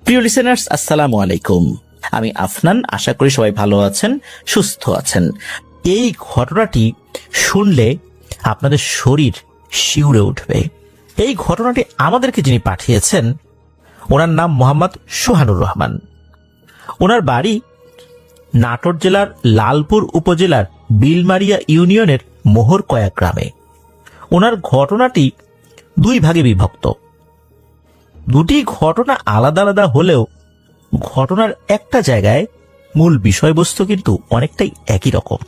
প্রিয় লিসেনার্স, আসসালামু আলাইকুম। আমি আফনান। আশা করি সবাই ভালো আছেন, সুস্থ আছেন। এই ঘটনাটি শুনলে আপনাদের শরীর শিউরে উঠবে। এই ঘটনাটি আমাদেরকে যিনি পাঠিয়েছেন, ওনার নাম মোহাম্মদ সোহানুর রহমান। ওনার বাড়ি নাটোর জেলার লালপুর উপজেলার বিলমারিয়া ইউনিয়নের মোহরকয়া গ্রামে। ওনার ঘটনাটি দুই ভাগে বিভক্ত। দুটি ঘটনা আলাদা আলাদা হলেও ঘটনার একটা জায়গায় মূল বিষয়বস্তু কিন্তু অনেকটাই একই রকম।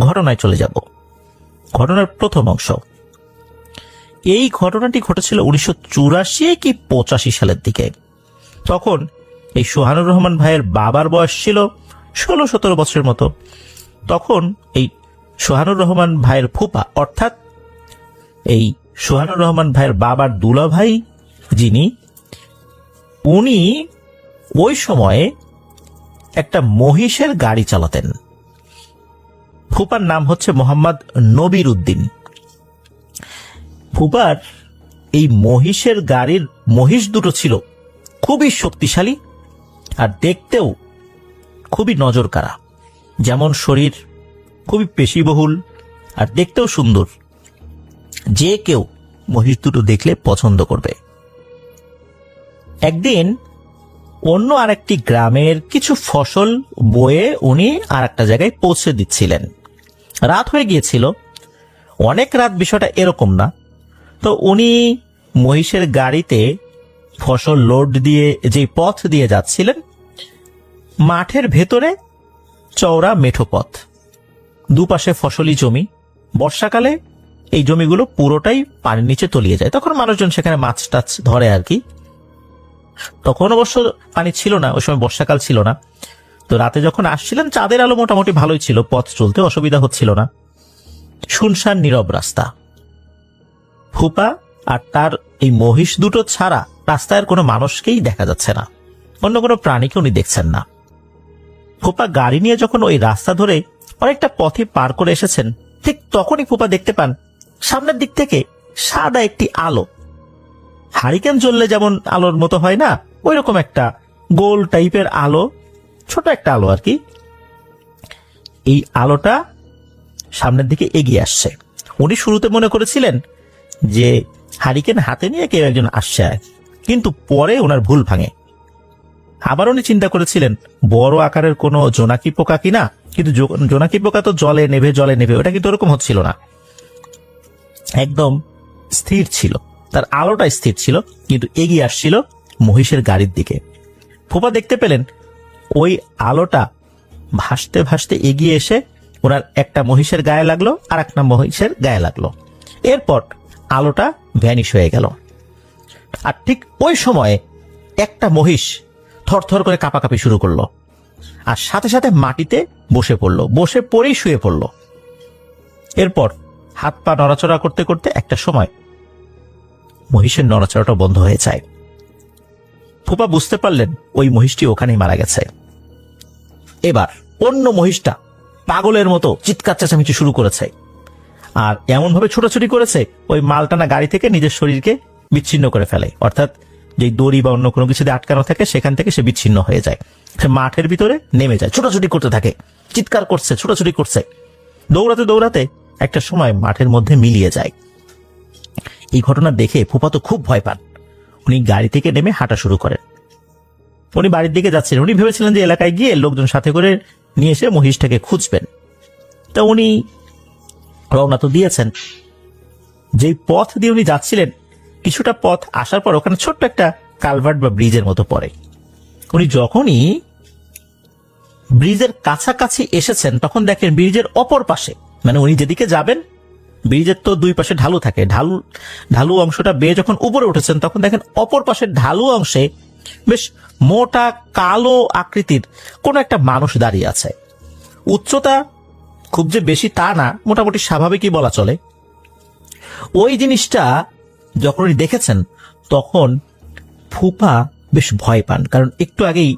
ঘটনায় চলে যাব। ঘটনার প্রথম অংশ। এই ঘটনাটি ঘটেছিল 1984 কি 85 সালের দিকে। তখন এই সোহানুর রহমান ভাইয়ের বাবার বয়স ছিল 16-17 বছরের মতো। তখন এই সোহানুর রহমান ভাইয়ের ফুপা, অর্থাৎ এই সোহানুর রহমান ভাইয়ের বাবার দুলা ভাই যিনি, উনি ওই সময়ে একটা মহিষের গাড়ি চালাতেন। ফুপার নাম হচ্ছে মোহাম্মদ নবির উদ্দিন। ফুপার এই মহিষের গাড়ির মহিষ দুটো ছিল খুবই শক্তিশালী আর দেখতেও খুবই নজরকাড়া। যেমন শরীর খুবই পেশিবহুল আর দেখতেও সুন্দর, যে কেউ মহিষ দুটো দেখলে পছন্দ করবে। একদিন অন্য আরেকটি গ্রামের কিছু ফসল বয়ে উনি আর একটা জায়গায় পৌঁছে দিচ্ছিলেন। রাত হয়ে গিয়েছিল। অনেক রাত বিষয়টা এরকম না। তো উনি মহিষের গাড়িতে ফসল লোড দিয়ে যে পথ দিয়ে যাচ্ছিলেন, মাঠের ভেতরে চওড়া মেঠো পথ, দুপাশে ফসলি জমি। বর্ষাকালে এই জমিগুলো পুরোটাই পানির নিচে তলিয়ে যায়। তখন মানুষজন সেখানে মাছ টাছ ধরে আর কি। তখন অবশ্য পানি ছিল না, ওই সময় বর্ষাকাল ছিল না। তো রাতে যখন আসছিলেন, চাঁদের আলো মোটামুটি ভালোই ছিল, পথ চলতে অসুবিধা হচ্ছিল না। শুনশান নীরব রাস্তা। ফুপা আর তার এই মহিষ দুটো ছাড়া রাস্তায় কোনো মানুষকেই দেখা যাচ্ছে না, অন্য কোনো প্রাণীকে উনি দেখছেন না। ফুপা গাড়ি নিয়ে যখন ওই রাস্তা ধরে অনেকটা পথে পার করে এসেছেন, ঠিক তখনই ফুপা দেখতে পান সামনের দিক থেকে সাদা একটি আলো, হারিকেন জ্বললে যেমন আলোর মতো হয় না, ওই রকম একটা গোল টাইপের আলো, ছোট একটা আলো আর কি। এই আলোটা সামনের দিকে এগিয়ে আসছে। উনি শুরুতে মনে করেছিলেন যে হারিকেন হাতে নিয়ে কেউ একজন আসছে, কিন্তু পরে ওনার ভুল ভাঙে। আবার উনি চিন্তা করেছিলেন বড় আকারের কোনো জোনাকি পোকা কিনা, কিন্তু জোনাকি পোকা তো জলে নেভে, ওটা কিন্তু ওরকম হচ্ছিল না, একদম স্থির ছিল। তার আলোটা স্থির ছিল, কিন্তু এগিয়ে আসছিল মহিষের গাড়ির দিকে। ফুপা দেখতে পেলেন ওই আলোটা ভাসতে ভাসতে এগিয়ে এসে ওনার একটা মহিষের গায়ে লাগলো, আর একটা মহিষের গায়ে লাগলো। এরপর আলোটা ভ্যানিশ হয়ে গেল। আর ঠিক ওই সময়ে একটা মহিষ থরথর করে কাঁপাকাঁপি শুরু করলো, আর সাথে সাথে মাটিতে বসে পড়লো, বসে পড়েই শুয়ে পড়লো। এরপর হাত পা নড়াচড়া করতে করতে একটা সময় মহিষের নড়াচড়াটা বন্ধ হয়ে যায়। ফুপা বুঝতে পারলেন ওই মহিষটি ওখানেই মারা গেছে। এবার অন্য মহিষটা পাগলের মতো চিৎকার চেঁচামেচি শুরু করেছে, আর এমন ভাবে ছোটাছুটি করেছে ওই মালটানা গাড়ি থেকে নিজের শরীরকে বিচ্ছিন্ন করে ফেলে, অর্থাৎ যে দড়ি বা অন্য কোনো কিছু দিয়ে আটকানো থাকে সেখান থেকে সে বিচ্ছিন্ন হয়ে যায়। সে মাঠের ভিতরে নেমে যায়, ছোটাছুটি করতে থাকে, চিৎকার করছে, ছোটাছুটি করছে। দৌড়াতে দৌড়াতে একটা সময় মাঠের মধ্যে মিলিয়ে যায়। এই ঘটনা দেখে ফুপা তো খুব ভয় পান। উনি গাড়ি থেকে নেমে হাঁটা শুরু করেন। উনি বাড়ির দিকে যাচ্ছিলেন। উনি ভেবেছিলেন যে এলাকায় গিয়ে লোকজন সাথে করে নিয়ে এসে মহিষটাকে খুঁজবেন। তা উনি রওনা তো দিয়েছেন। যেই পথ দিয়ে উনি যাচ্ছিলেন, কিছুটা পথ আসার পর ওখানে ছোট্ট একটা কালভার্ট বা ব্রিজের মতো পড়ে। উনি যখনই ব্রিজের কাছাকাছি এসেছেন, তখন দেখেন ব্রিজের অপর পাশে, মানে উনি যেদিকে যাবেন, ব্রিজের তো দুই পাশে ঢালু থাকে, ঢালু অংশটা বেয়ে যখন উপরে উঠেছেন, তখন দেখেন অপর পাশের ঢালু অংশে বেশ মোটা কালো আকৃতির কোন একটা মানুষ দাঁড়িয়ে আছে। উচ্চতা খুব যে বেশি তা না, মোটামুটি স্বাভাবিকই বলা চলে। ওই জিনিসটা যখন উনি দেখেছেন, তখন ফুপা বেশ ভয় পান, কারণ একটু আগেই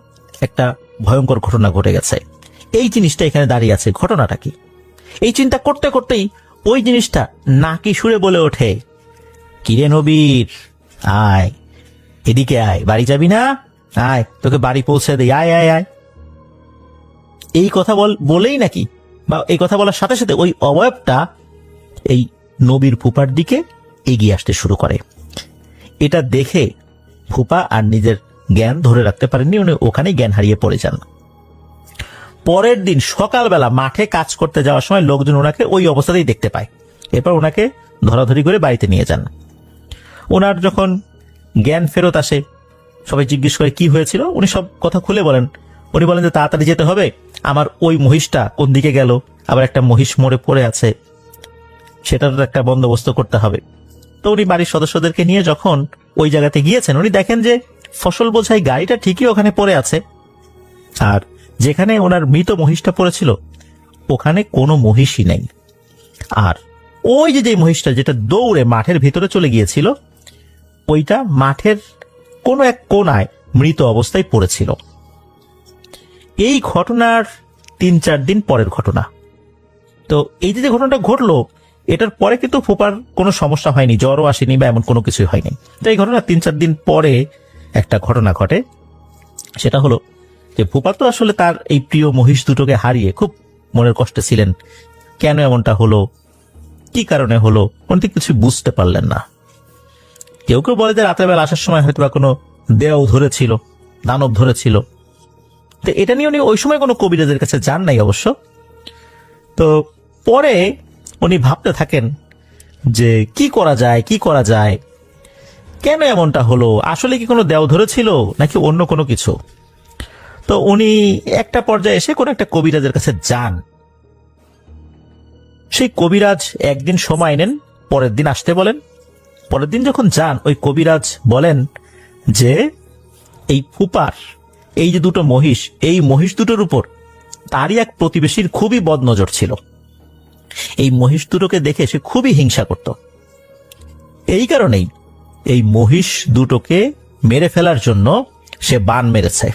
একটা ভয়ঙ্কর ঘটনা ঘটে গেছে। এই জিনিসটা এখানে দাঁড়িয়ে আছে, ঘটনাটা কি? এই চিন্তা করতে করতেই ওই জিনিসটা নাকি সুরে বলে ওঠে, কিরে নবীর, আয়, এদিকে আয়, বাড়ি যাবি না? আয়, তোকে বাড়ি পৌঁছে দেই, আয় আয় আয়। এই কথা বলেই নাকি, বা এই কথা বলার সাথে সাথে ওই অবয়বটা এই নবীর ফুপার দিকে এগিয়ে আসতে শুরু করে। এটা দেখে ফুপা আর নিজের জ্ঞান ধরে রাখতে পারেননি, উনি ওখানেই জ্ঞান হারিয়ে পড়ে যান। পরের দিন সকালবেলা মাঠে কাজ করতে যাওয়ার সময় লোকজন ওনাকে ওই অবস্থাতেই দেখতে পায়। এরপর ওনাকে ধরাধরি করে বাড়িতে নিয়ে যান। ওনার যখন জ্ঞান ফেরত আসে, সবাই জিজ্ঞেস করে কি হয়েছিল, উনি সব কথা খুলে বলেন। উনি বলেন যে তাড়াতাড়ি যেতে হবে, আমার ওই মহিষটা কোন দিকে গেল, আবার একটা মহিষ মরে পড়ে আছে, সেটার একটা বন্দোবস্ত করতে হবে। তো উনি বাড়ির সদস্যদেরকে নিয়ে যখন ওই জায়গাতে গিয়েছেন, উনি দেখেন যে ফসল বোঝাই গাড়িটা ঠিকই ওখানে পড়ে আছে, আর যেখানে ওনার মৃত মহিষটা পড়েছিল ওখানে কোনো মহিষই নেই। আর ওই যে মহিষটা যেটা দৌড়ে মাঠের ভিতরে চলে গিয়েছিল, ওইটা মাঠের কোনো এক কোনায় মৃত অবস্থায় পড়েছিল। এই ঘটনার 3-4 দিন পরের ঘটনা। তো এই যে ঘটনাটা ঘটলো, এটার পরে কিন্তু ফুপার কোনো সমস্যা হয়নি, জ্বরও আসেনি বা এমন কোনো কিছুই হয়নি। তো এই ঘটনা 3-4 দিন পরে একটা ঘটনা ঘটে। সেটা হলো যে ফুপা তো আসলে তার এই প্রিয় মহিষ দুটোকে হারিয়ে খুব মনের কষ্টে ছিলেন। কেন এমনটা হলো, কি কারণে হলো, উনি কিছু বুঝতে পারলেন না। কেউ কেউ বলে যে রাতের বেলা আসার সময় হয়তো বা কোনো দেও ধরেছিল, দানব ধরেছিল। তো এটা নিয়ে উনি ওই সময় কোনো কবিরাজের কাছে যান নাই অবশ্য। তো পরে উনি ভাবতে থাকেন যে কি করা যায়, কেন এমনটা হলো, আসলে কি কোনো দেও ধরেছিল নাকি অন্য কোনো কিছু। তো উনি একটা পর্যায়ে এসে কোনো একটা কবিরাজের কাছে যান। সেই কবিরাজ একদিন সময় নেন, পরের দিন আসতে বলেন। পরের দিন যখন যান, ওই কবিরাজ বলেন যে এই ফুপার এই যে দুটো মহিষ, এই মহিষ দুটোর উপর তারই এক প্রতিবেশীর খুবই বদনজর ছিল। এই মহিষ দুটোকে দেখে সে খুবই হিংসা করত। এই কারণেই এই মহিষ দুটোকে মেরে ফেলার জন্য সে বান মেরেছে।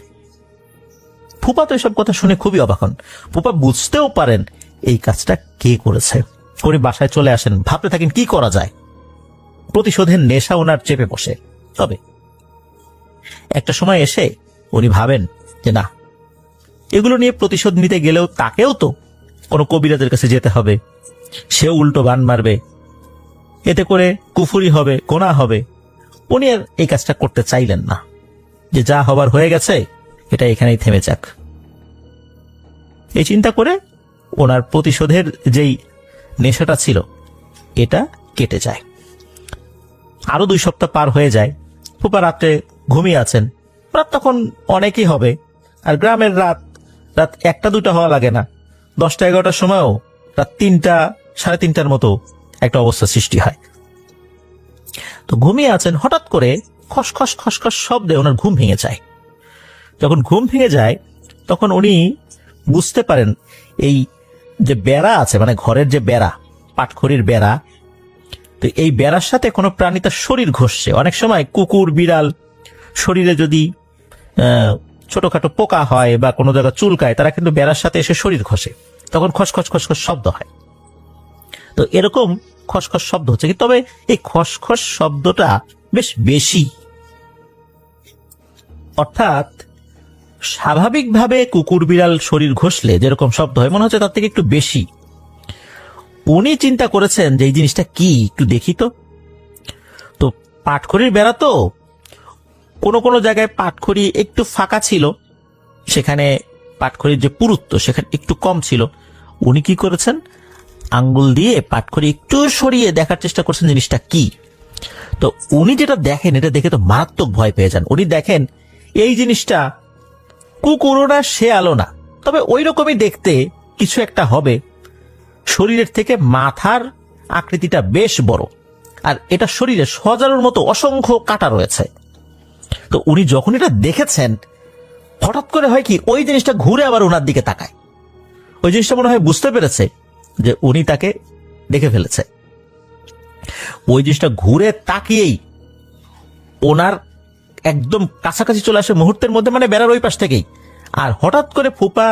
ফুপা তো এসব কথা শুনে খুবই অবাক হন। ফুপা বুঝতেও পারেন এই কাজটা কে করেছে। উনি বাসায় চলে আসেন, ভাবতে থাকেন কি করা যায়। প্রতিশোধের নেশা ওনার চেপে বসে। তবে একটা সময় এসে উনি ভাবেন যে না, এগুলো নিয়ে প্রতিশোধ নিতে গেলেও তাকেও তো কোনো কবিরাজের কাছে যেতে হবে, সেও উল্টো বান মারবে, এতে করে কুফুরি হবে, গোনা হবে। উনি আর এই কাজটা করতে চাইলেন না, যে যা হবার হয়ে গেছে, এটা এখানেই থেমে যাক। এই চিন্তা করে ওনার প্রতিশোধের যেই নেশাটা ছিল এটা কেটে যায়। আরো 2 সপ্তাহ পার হয়ে যায়। ফুপা রাত্রে ঘুমিয়ে আছেন। রাত তখন অনেকই হবে, আর গ্রামের রাত 1টা-2টা হওয়া লাগে না, 10টা-11টার সময়ও রাত 3টা, 3:30টার মতো একটা অবস্থা সৃষ্টি হয়। তো ঘুমিয়ে আছেন, হঠাৎ করে খসখস খসখস শব্দে ওনার ঘুম ভেঙে যায়। যখন ঘুম ভেঙে যায় তখন উনি বুঝতে পারেন এই যে বেড়া আছে, মানে ঘরের যে বেড়া, পাটখড়ির বেড়া, তো এই বেড়ার সাথে কোনো প্রাণী তার শরীর ঘষছে। অনেক সময় কুকুর, বিড়াল শরীরে যদি ছোটখাটো পোকা হয় বা কোনো জায়গা চুলকায়, তারা কিন্তু বেড়ার সাথে এসে শরীর ঘষে, তখন খসখস খসখস শব্দ হয়। তো এরকম খসখস শব্দ হচ্ছে, তবে এই খসখস শব্দটা বেশ বেশি। অর্থাৎ স্বাভাবিকভাবে কুকুর বিড়াল শরীর ঘষলে যেরকম শব্দ হয়, মনে হচ্ছে তার থেকে একটু বেশি। উনি চিন্তা করেছেন যে এই জিনিসটা কি, একটু দেখি তো। তো পাটখড়ির বেড়া তো, কোনো কোনো জায়গায় পাটখড়ি একটু ফাঁকা ছিল, সেখানে পাটখড়ির যে পুরুত্ব সেখানে একটু কম ছিল। উনি কি করেছেন, আঙ্গুল দিয়ে পাটখড়ি একটু সরিয়ে দেখার চেষ্টা করছেন জিনিসটা কি। তো উনি যেটা দেখেন, এটা দেখে তো মারাত্মক ভয় পেয়ে যান। উনি দেখেন এই জিনিসটা কুকুরও না, শেয়ালও না, তবে ওই রকমই দেখতে কিছু একটা হবে। শরীরের থেকে মাথার আকৃতিটা বেশ বড়, আর এটা শরীরে সজারুর মতো অসংখ্য কাঁটা রয়েছে। তো উনি যখন এটা দেখেছেন, হঠাৎ করে হয় কি, ওই জিনিসটা ঘুরে আবার ওনার দিকে তাকায়। ওই জিনিসটা মনে হয় বুঝতে পেরেছে যে উনি তাকে দেখে ফেলেছে। ওই জিনিসটা ঘুরে তাকিয়েই ওনার একদম কাছাকাছি চলে আসে মুহূর্তের মধ্যে, মানে বেড়ার ওই পাশ থেকেই। আর হঠাৎ করে ফুপা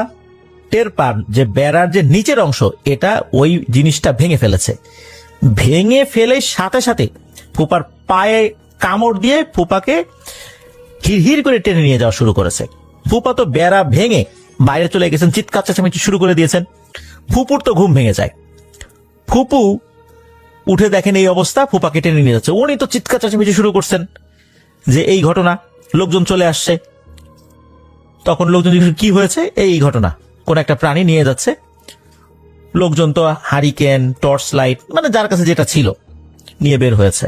টের পান যে বেড়ার যে নিচের অংশ, এটা ওই জিনিসটা ভেঙে ফেলেছে। ভেঙে ফেলে সাথে সাথে ফুপার পায়ে কামড় দিয়ে ফুপাকে হিড় করে টেনে নিয়ে যাওয়া শুরু করেছে। ফুপা তো বেড়া ভেঙে বাইরে চলে গেছেন, চিৎকার চেঁচামেচি শুরু করে দিয়েছেন। ফুপুর তো ঘুম ভেঙে যায়। ফুপু উঠে দেখেন এই অবস্থা, ফুপাকে টেনে নিয়ে যাচ্ছে। উনি তো চিৎকার চেঁচামেচি শুরু করছেন যে এই ঘটনা, লোকজন চলে আসছে। তখন লোকজন কি হয়েছে, এই ঘটনা, কোন একটা প্রাণী নিয়ে যাচ্ছে। লোকজন তো হারিকেন, টর্চ লাইট, মানে যার কাছে যেটা ছিল নিয়ে বের হয়েছে,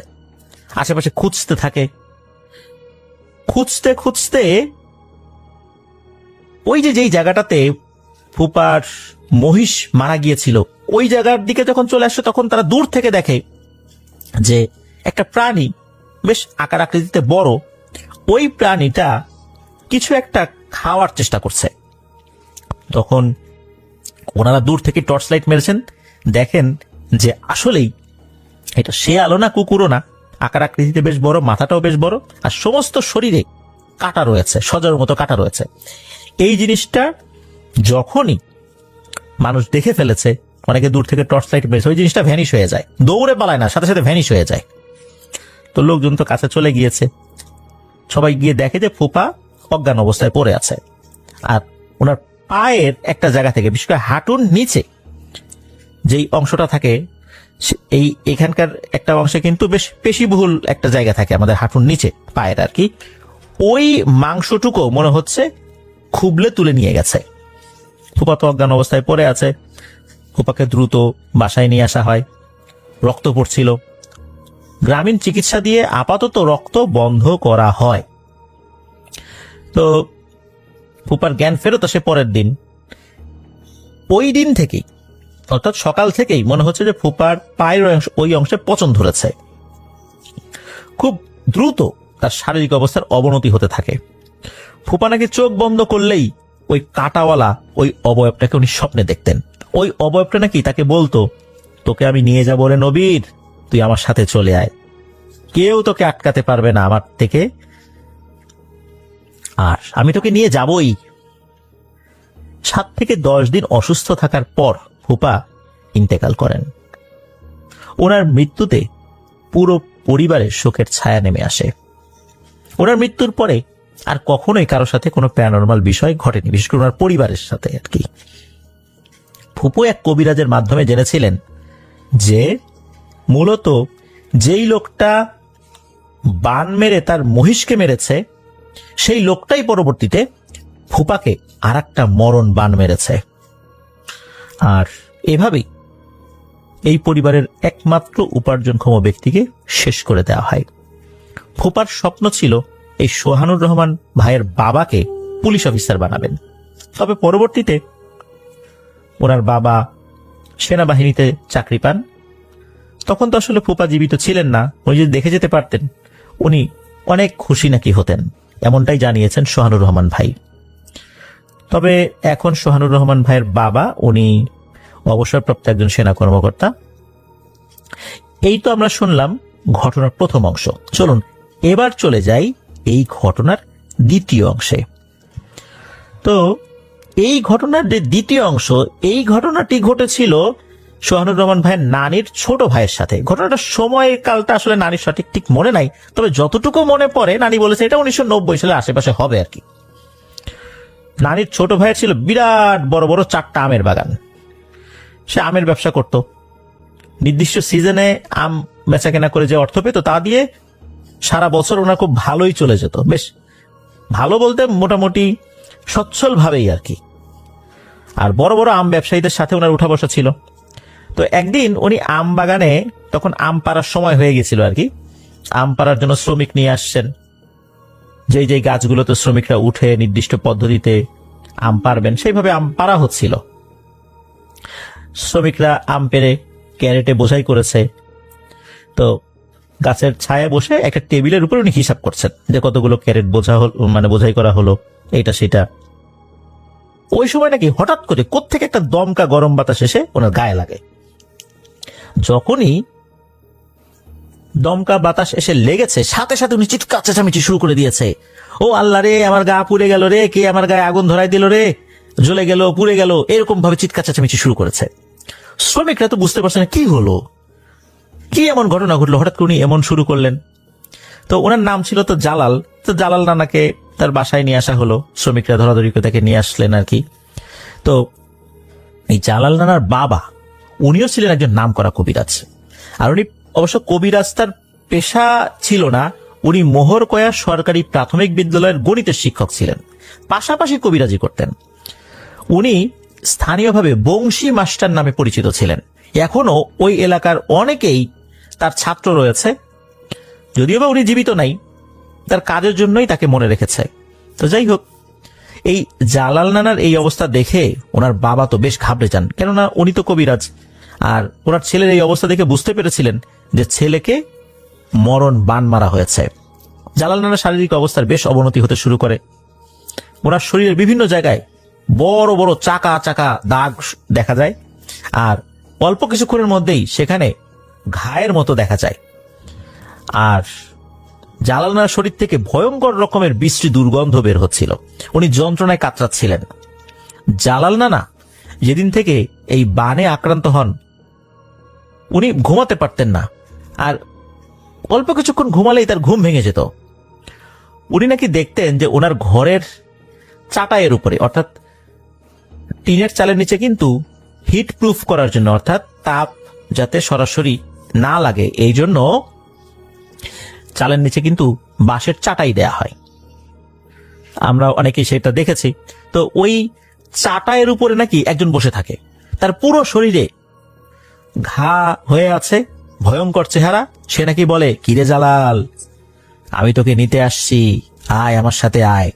আশেপাশে খুঁজতে থাকে। খুঁজতে খুঁজতে ওই যে যেই জায়গাটাতে ফুপার মহিষ মারা গিয়েছিল ওই জায়গার দিকে যখন চলে আসে, তখন তারা দূর থেকে দেখে যে একটা প্রাণী বেশ আকার আকৃতিতে বড়, ওই প্রাণীটা কিছু একটা খাওয়ার চেষ্টা করছে। তখন ওনারা দূর থেকে টর্চ লাইট মেরেছেন, দেখেন যে আসলেই এটা শেয়ালও না কুকুরও না, আকার আকৃতিতে বেশ বড়, মাথাটাও বেশ বড়, আর সমস্ত শরীরে কাটা রয়েছে, সজার মতো কাটা রয়েছে। এই জিনিসটা যখনই মানুষ দেখে ফেলেছে, অনেকে দূর থেকে টর্চ লাইট মেরেছে, ওই জিনিসটা ভ্যানিশ হয়ে যায়, দৌড়ে পালায় না, সাথে সাথে ভ্যানিশ হয়ে যায়। তো লোকজন তো কাছে চলে গিয়েছে, সবাই গিয়ে দেখে যে ফুপা অজ্ঞান অবস্থায় পড়ে আছে। আর ওনার পায়ের একটা জায়গা থেকে, বিশেষ করে হাঁটুর নিচে যেই অংশটা থাকে, এখানকার একটা অংশে কিন্তু বেশ পেশিবহুল একটা জায়গা থাকে আমাদের হাঁটুর নিচে পায়ের আর কি, ওই মাংসটুকু মনে হচ্ছে খুবলে তুলে নিয়ে গেছে। ফুপা তো অজ্ঞান অবস্থায় পড়ে আছে। ফুপাকে দ্রুত বাসায় নিয়ে আসা হয়, রক্ত পড়ছিল। গ্রামীণ চিকিৎসা দিয়ে আপাতত রক্ত বন্ধ করা হয়। তো ফুপার জ্ঞান ফেরত আসে পরের দিন। ওই দিন থেকেই, অর্থাৎ সকাল থেকেই মনে হচ্ছে যে ফুপার পায়ের ওই অংশে পচন ধরেছে। খুব দ্রুত তার শারীরিক অবস্থার অবনতি হতে থাকে। ফুপা নাকি চোখ বন্ধ করলেই ওই কাটাওয়ালা ওই অবয়বটাকে উনি স্বপ্নে দেখতেন। ওই অবয়বটা নাকি তাকে বলতো, তোকে আমি নিয়ে যাবো রে নবীর, তুই আমার সাথে চলে আয়, কেউ তোকে আটকাতে পারবে না আমার থেকে, আর আমি তোকে নিয়ে যাবই। 7 থেকে 10 দিন অসুস্থ থাকার পর ফুপা ইন্তেকাল করেন। ওনার মৃত্যুতে পুরো পরিবারের শোকের ছায়া নেমে আসে। ওনার মৃত্যুর পরে আর কখনোই কারোর সাথে কোনো প্যারানরমাল বিষয় ঘটেনি, বিশেষ করে ওনার পরিবারের সাথে আর কি। ফুপু এক কবিরাজের মাধ্যমে জেনেছিলেন যে মূলত যেই লোকটা বান মেরে তার মহিষকে মেরেছে, সেই লোকটাই পরবর্তীতে ফুপাকে আর একটা মরণ বান মেরেছে। আর এভাবেই এই পরিবারের একমাত্র উপার্জনক্ষম ব্যক্তিকে শেষ করে দেওয়া হয়। ফুপার স্বপ্ন ছিল এই সোহানুর রহমান ভাইয়ের বাবাকে পুলিশ অফিসার বানাবেন, তবে পরবর্তীতে ওনার বাবা সেনাবাহিনীতে চাকরি পান। তখন তো আসলে ফুপা জীবিত ছিলেন না, উনি যদি দেখে যেতে পারতেন উনি অনেক খুশি নাকি হতেন, এমনটাই জানিয়েছেন সোহানুর রহমান ভাই। তবে এখন সোহানুর রহমান ভাইয়ের বাবা, উনি অবসরপ্রাপ্ত একজন সেনা কর্মকর্তা। এই তো আমরা শুনলাম ঘটনার প্রথম অংশ। চলুন এবার চলে যাই এই ঘটনার দ্বিতীয় অংশে। তো এই ঘটনার যে দ্বিতীয় অংশ, এই ঘটনাটি ঘটেছিল সোহানুর রহমান ভাইয়ের নানির ছোট ভাইয়ের সাথে। ঘটনাটার সময় কালটা আসলে নানির সঠিক ঠিক মনে নাই, তবে যতটুকু মনে পড়ে নানি বলেছে এটা 1990 সালের আশেপাশে হবে আর কি। নানির ছোট ভাইয়ের ছিল বিরাট বড় বড় 4টা আমের বাগান। সে আমের ব্যবসা করত, নির্দিষ্ট সিজনে আম বেচা কেনা করে যে অর্থ পেত তা দিয়ে সারা বছর ওনার খুব ভালোই চলে যেত। বেশ ভালো বলতে মোটামুটি সচ্ছল ভাবেই আর কি। আর বড় বড় আম ব্যবসায়ীদের সাথে ওনার উঠা বসা ছিল। তো একদিন উনি আম বাগানে, তখন আম পাড়ার সময় হয়ে গেছিল আর কি, আম পাড়ার জন্য শ্রমিক নিয়ে আসছেন। যেই যেই গাছগুলোতে শ্রমিকরা উঠে নির্দিষ্ট পদ্ধতিতে আম পারবেন সেইভাবে আম পাড়া হচ্ছিল। শ্রমিকরা আম পেড়ে ক্যারেটে বোঝাই করেছে। তো গাছের ছায়া বসে একটা টেবিলের উপর উনি হিসাব করছেন যে কতগুলো ক্যারেট বোঝা হলো, মানে বোঝাই করা হলো, এইটা সেটা। ওই সময় নাকি হঠাৎ করে কোত্থেকে একটা দমকা গরম বাতাস এসে ওনার গায়ে লাগে। যখনই দমকা বাতাস এসে লেগেছে সাথে সাথে উনি চিৎকার চেঁচামেচি শুরু করে দিয়েছে, ও আল্লাহ রে, আমার গা পুড়ে গেল রে, কে আমার গায়ে আগুন ধরাই দিল রে, জ্বলে গেল, পুড়ে গেল, এরকম ভাবে চিৎকার চেঁচামেচি শুরু করেছে। শ্রমিকরা তো বুঝতে পারছে না কি হলো, কি এমন ঘটনা ঘটলো, হঠাৎ করে উনি এমন শুরু করলেন। তো ওনার নাম ছিল তো জালাল। তো জালাল নানাকে তার বাসায় নিয়ে আসা হলো, শ্রমিকরা ধরাধরি করে তাকে নিয়ে আসলেন আর কি। তো এই জালাল নানার বাবা, উনিও ছিলেন একজন নামকরা কবিরাজ। আর উনি অবশ্য কবিরাজ তার পেশা ছিল না, উনি মোহরকয়া সরকারি প্রাথমিক বিদ্যালয়ের গণিতের শিক্ষক ছিলেন, পাশাপাশি কবিরাজি করতেন। উনি স্থানীয়ভাবে বংশী মাস্টার নামে পরিচিত ছিলেন। এখনো ওই এলাকার অনেকেই তার ছাত্র রয়েছে, যদিও বা উনি জীবিত নাই, তার কাজের জন্যই তাকে মনে রেখেছে। তো যাই হোক, এই জালাল নানার এই অবস্থা দেখে ওনার বাবা তো বেশ ঘাবড়ে যান, কেননা উনি তো কবিরাজ। আর ওনার ছেলের এই অবস্থা দেখে বুঝতে পেরেছিলেন যে ছেলেকে মরণ বান মারা হয়েছে। জালাল নানার শারীরিক অবস্থার বেশ অবনতি হতে শুরু করে। ওনার শরীরের বিভিন্ন জায়গায় বড় বড় চাকা চাকা দাগ দেখা যায়, আর অল্প কিছুক্ষণের মধ্যেই সেখানে ঘায়ের মতো দেখা যায়। আর জালাল নানার শরীর থেকে ভয়ঙ্কর রকমের বিশ্রী দুর্গন্ধ বের হচ্ছিল। উনি যন্ত্রণায় কাতরাচ্ছিলেন। জালাল নানা যেদিন থেকে এই বানে আক্রান্ত হন, উনি ঘুমাতে পারতেন না, আর অল্প কিছুক্ষণ ঘুমালেই তার ঘুম ভেঙে যেত। উনি নাকি দেখতেন যে ওনার ঘরের চাটাইয়ের উপরে, অর্থাৎ টিনের চালের নিচে কিন্তু হিট প্রুফ করার জন্য, অর্থাৎ তাপ যাতে সরাসরি না লাগে এই জন্য চালের নিচে কিন্তু বাঁশের চাটাই দেয়া হয়। আমরা অনেকেই সেটা দেখেছি। তো ওই চাটাইয়ের উপরে নাকি একজন বসে থাকে, তার পুরো শরীরে ঘা হয়ে আছে, ভয়ঙ্কর চেহারা। সে নাকি বলে, কিরে জালাল, আমি তোকে নিতে আসছি, আয় আমার সাথে আয়।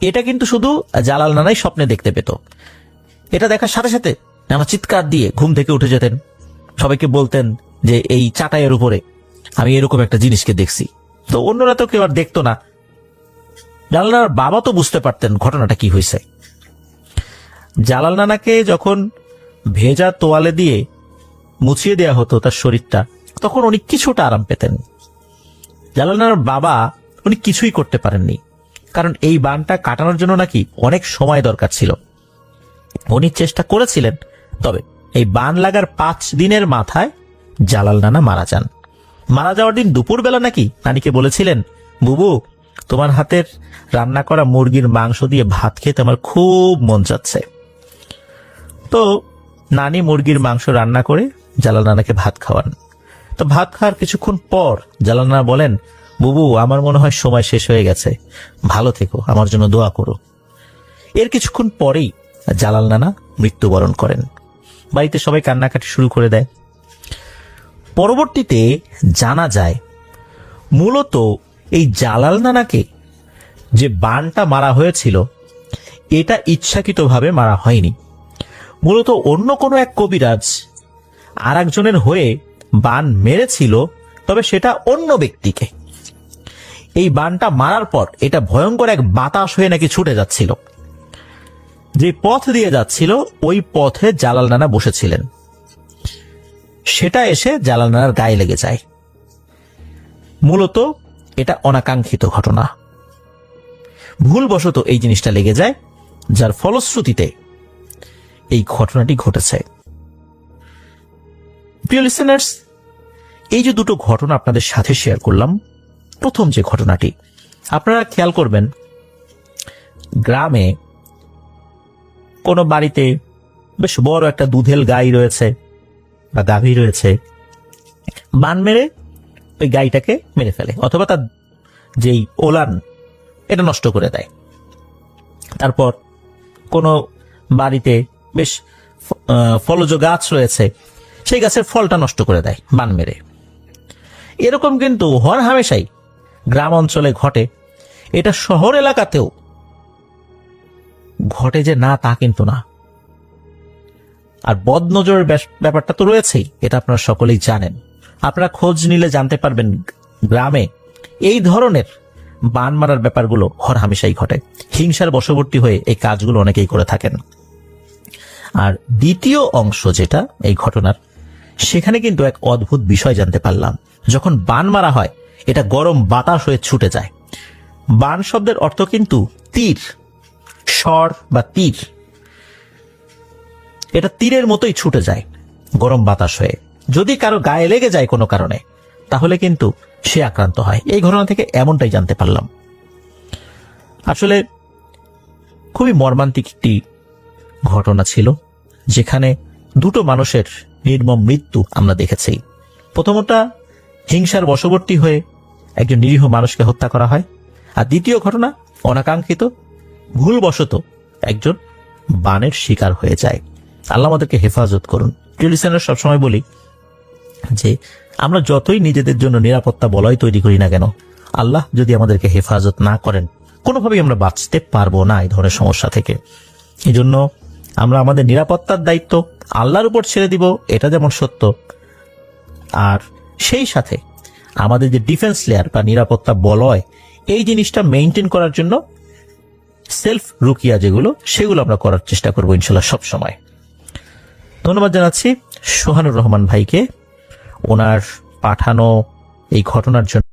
এটা কিন্তু শুধু জালাল নানাই স্বপ্নে দেখতে পেত। এটা দেখার সাথে সাথে নানা চিৎকার দিয়ে ঘুম থেকে উঠে যেতেন, সবাইকে বলতেন যে এই চাটাইয়ের উপরে আমি এরকম একটা জিনিসকে দেখছি। তো অন্যরা তো কেউ আর দেখতো না। জালাল নানার বাবা তো বুঝতে পারতেন ঘটনাটা কি হয়েছে। জালাল নানাকে যখন ভেজা তোয়ালে দিয়ে মুছিয়ে দেয়া হতো তার শরীরটা, তখন উনি কিছুটা আরাম পেতেন। জালাল নানার বাবা উনি কিছুই করতে পারেননি, কারণ এই বানটা কাটানোর জন্য নাকি অনেক সময় দরকার ছিল। উনি চেষ্টা করেছিলেন, তবে এই বান লাগার 5 দিনের মাথায় জালাল নানা মারা যান। মারা যাওয়ার দিন দুপুরবেলা নাকি নানিকে বলেছিলেন, বুবু, তোমার হাতের রান্না করা মুরগির মাংস দিয়ে ভাত খেতে আমার খুব মন যাচ্ছে। তো নানি মুরগির মাংস রান্না করে জালাল নানাকে ভাত খাওয়ান। তো ভাত খাওয়ার কিছুক্ষণ পর জালাল নানা বলেন, বুবু, আমার মনে হয় সময় শেষ হয়ে গেছে, ভালো থেকো, আমার জন্য দোয়া করো। এর কিছুক্ষণ পরেই জালাল নানা মৃত্যুবরণ করেন। বাড়িতে সবাই কান্নাকাটি শুরু করে দেয়। পরবর্তীতে জানা যায় মূলত এই জালাল নানাকে যে বানটা মারা হয়েছিল এটা ইচ্ছাকৃতভাবে মারা হয়নি। মূলত অন্য কোনো এক কবিরাজ আর একজনের হয়ে বান মেরেছিল, তবে সেটা অন্য ব্যক্তিকে। এই বানটা মারার পর এটা ভয়ঙ্কর এক বাতাস হয়ে নাকি ছুটে যাচ্ছিল। যে পথ দিয়ে যাচ্ছিল ওই পথে জালাল নানা বসেছিলেন, সেটা এসে জালাল নানার গায়ে লেগে যায়। মূলত এটা অনাকাঙ্ক্ষিত ঘটনা, ভুলবশত এই জিনিসটা লেগে যায়, যার ফলশ্রুতিতে এই ঘটনাটি ঘটেছে। প্রিয় লিসেনার্স, এই যে দুটো ঘটনা আপনাদের সাথে শেয়ার করলাম, প্রথম যে ঘটনাটি আপনারা খেয়াল করবেন, গ্রামে কোনো বাড়িতে বেশ বড় একটা দুধেল গাই রয়েছে বা গাভী রয়েছে, বান মেরে ওই গাইটাকে মেরে ফেলে, অথবা তার যেই ওলান এটা নষ্ট করে দেয়। তারপর কোনো বাড়িতে বেশ ফলজ গাছ রয়েছে, সেই গাছের ফলটা নষ্ট করে দেয় বান মেরে। এরকম কিন্তু হর হামেশাই গ্রাম অঞ্চলে ঘটে। এটা শহর এলাকাতেও ঘটে যে না তা কিন্তু না। আর বদনজরের ব্যাপারটা তো রয়েছেই, এটা আপনারা সকলেই জানেন। আপনারা খোঁজ নিলে জানতে পারবেন গ্রামে এই ধরনের বান মারার ব্যাপারগুলো হর হামেশাই ঘটে। হিংসার বশবর্তী হয়ে এই কাজগুলো অনেকেই করে থাকেন। আর দ্বিতীয় অংশ যেটা এই ঘটনার, সেখানে কিন্তু এক অদ্ভুত বিষয় জানতে পারলাম। যখন বান মারা হয় এটা গরম বাতাস হয়ে ছুটে যায়। বান শব্দের অর্থ কিন্তু তীর, স্বর বা তীর। এটা তীরের মতোই ছুটে যায় গরম বাতাস হয়ে। যদি কারো গায়ে লেগে যায় কোনো কারণে, তাহলে কিন্তু সে আক্রান্ত হয়। এই ঘটনা থেকে এমনটাই জানতে পারলাম। আসলে খুবই মর্মান্তিক একটি ঘটনা ছিল, যেখানে দুটো মানুষের নির্মম মৃত্যু আমরা দেখেছি। প্রথমটা হিংসার বশবর্তী হয়ে একজন নিরীহ মানুষকে হত্যা করা হয়, আর দ্বিতীয় ঘটনা অনাকাঙ্ক্ষিত ভুলবশত একজন বানের শিকার হয়ে যায়। আল্লাহ আমাদেরকে হেফাজত করুন। প্রিয় লিসেনার, সবসময় বলি যে আমরা যতই নিজেদের জন্য নিরাপত্তা বলয় তৈরি করি না কেন, আল্লাহ যদি আমাদেরকে হেফাজত না করেন, কোনোভাবেই আমরা বাঁচতে পারবো না এই ধরনের সমস্যা থেকে। এই জন্য আমরা আমাদের নিরাপত্তার দায়িত্ব আল্লাহর উপর ছেড়ে দিব, এটা যেমন সত্য, আর সেই সাথে আমাদের যে ডিফেন্স লেয়ার বা নিরাপত্তা বলয়, এই জিনিসটা মেইনটেইন করার জন্য সেলফ রুকিয়া সেগুলো আমরা করার চেষ্টা করবো ইনশাল্লাহ সব সময়। ধন্যবাদ জানাচ্ছি সোহানুর রহমান ভাইকে ওনার পাঠানো এই ঘটনার জন্য।